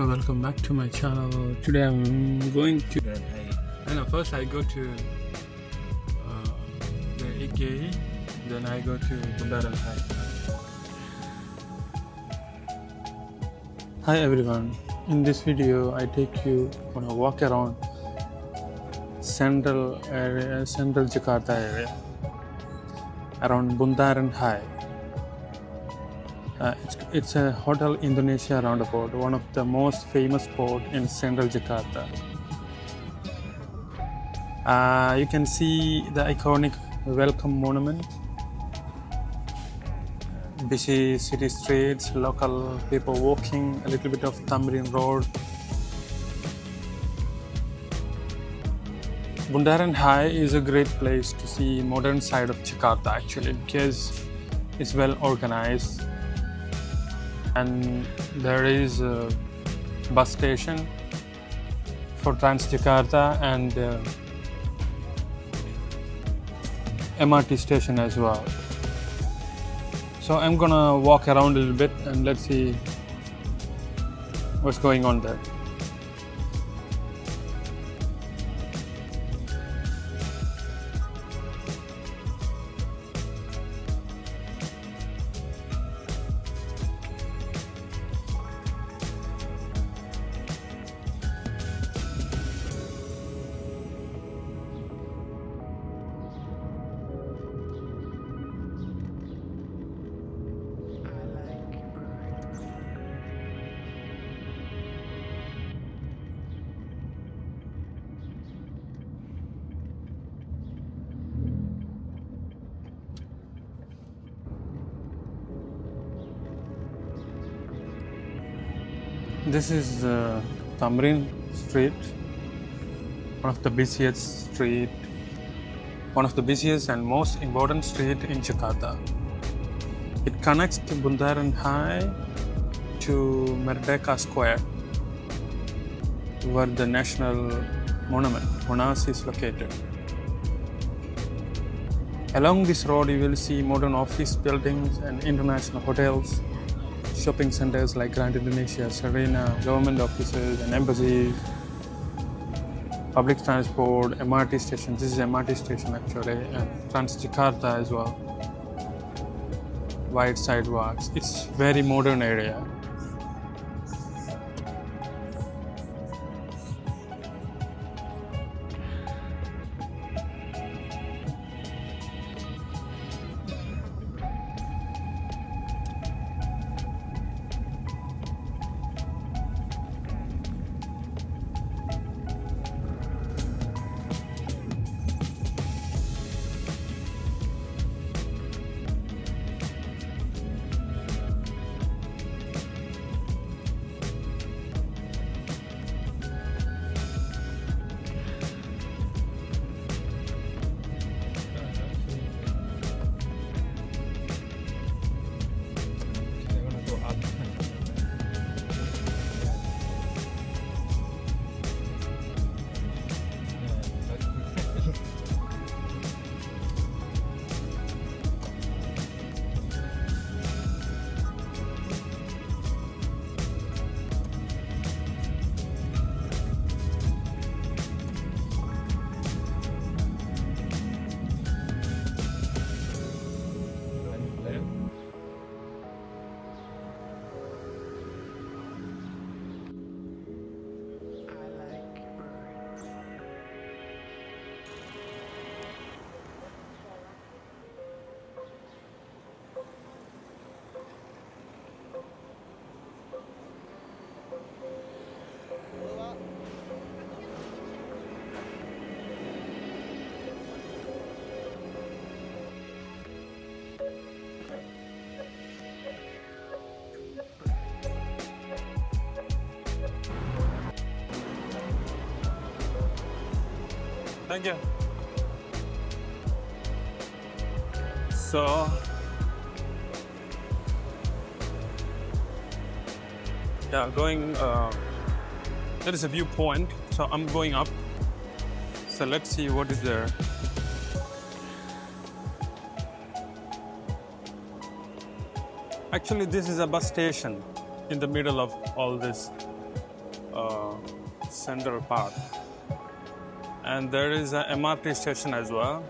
So welcome back to my channel. Today I'm going to first I go to the IKEA, then I go to Bundaran HI. Hi everyone, in this video I take you on a walk around Central Jakarta area, around Bundaran HI. It's a Hotel Indonesia Roundabout, one of the most famous spots in Central Jakarta. You can see the iconic welcome monument, busy city streets, local people walking, a little bit of Thamrin Road. Bundaran HI is a great place to see modern side of Jakarta actually, because it's well organized. And there is a bus station for Transjakarta and MRT station as well. So I'm gonna walk around a little bit and let's see what's going on there. This is Thamrin Street, one of the busiest and most important street in Jakarta. It connects to Bundaran HI to Merdeka Square, where the national monument, Monas, is located. Along this road, you will see modern office buildings and international hotels, shopping centers like Grand Indonesia, Serena, government offices and embassies, public transport, MRT station. This is MRT station actually, and Transjakarta as well. Wide sidewalks. It's very modern area. Thank you. So, going, there is a viewpoint, so I'm going up. So let's see what is there. Actually, this is a bus station in the middle of all this central part. And there is a MRT station as well.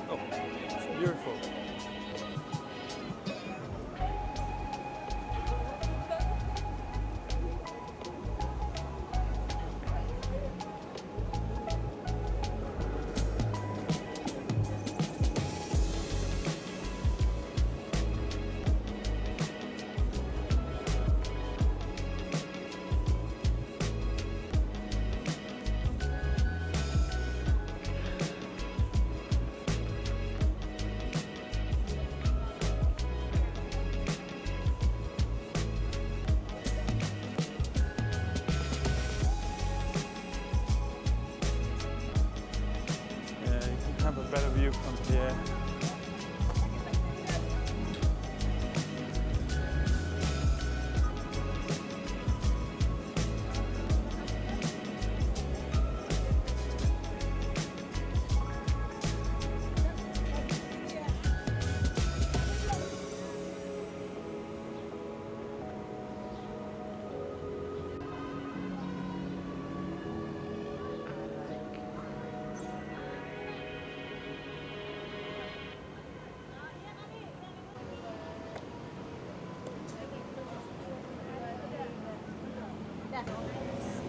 Oh, it's beautiful. Have a better view from here.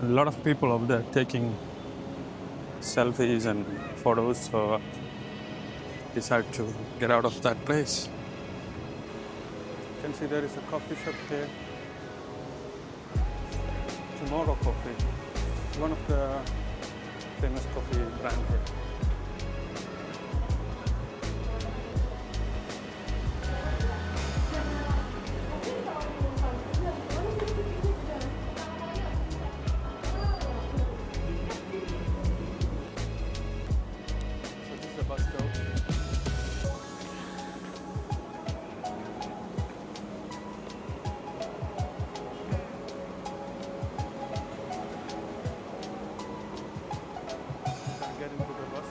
A lot of people over there taking selfies and photos, so I decided to get out of that place. You can see there is a coffee shop here. Tomorrow Coffee, one of the famous coffee brand here. Get into the bus.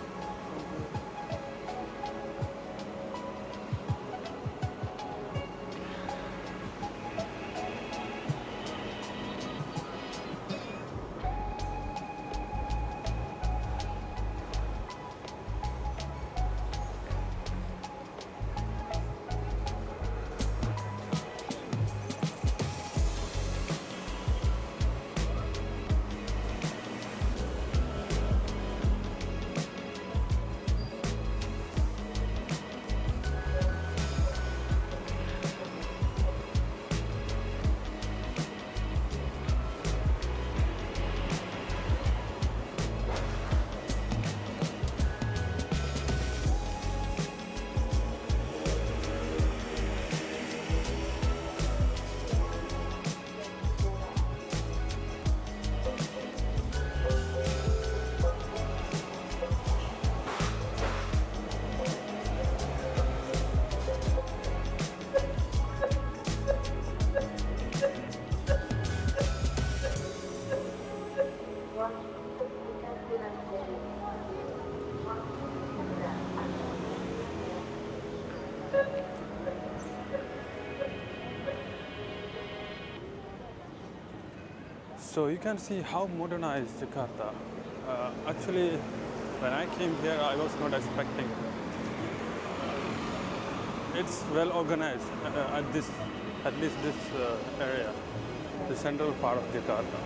So you can see how modernized Jakarta. Actually, when I came here, I was not expecting. It's well organized at least this area, the central part of Jakarta.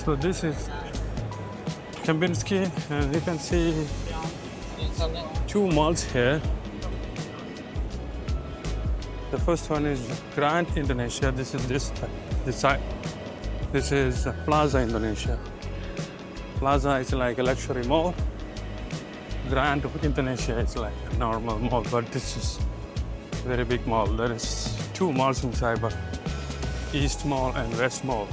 So this is Kempinski, and you can see two malls here. The first one is Grand Indonesia. This side. This is Plaza Indonesia. Plaza is like a luxury mall. Grand Indonesia is like a normal mall, but this is a very big mall. There is two malls inside, but East Mall and West Mall.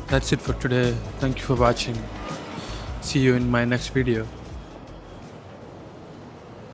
That's it for today. Thank you for watching. See you in my next video.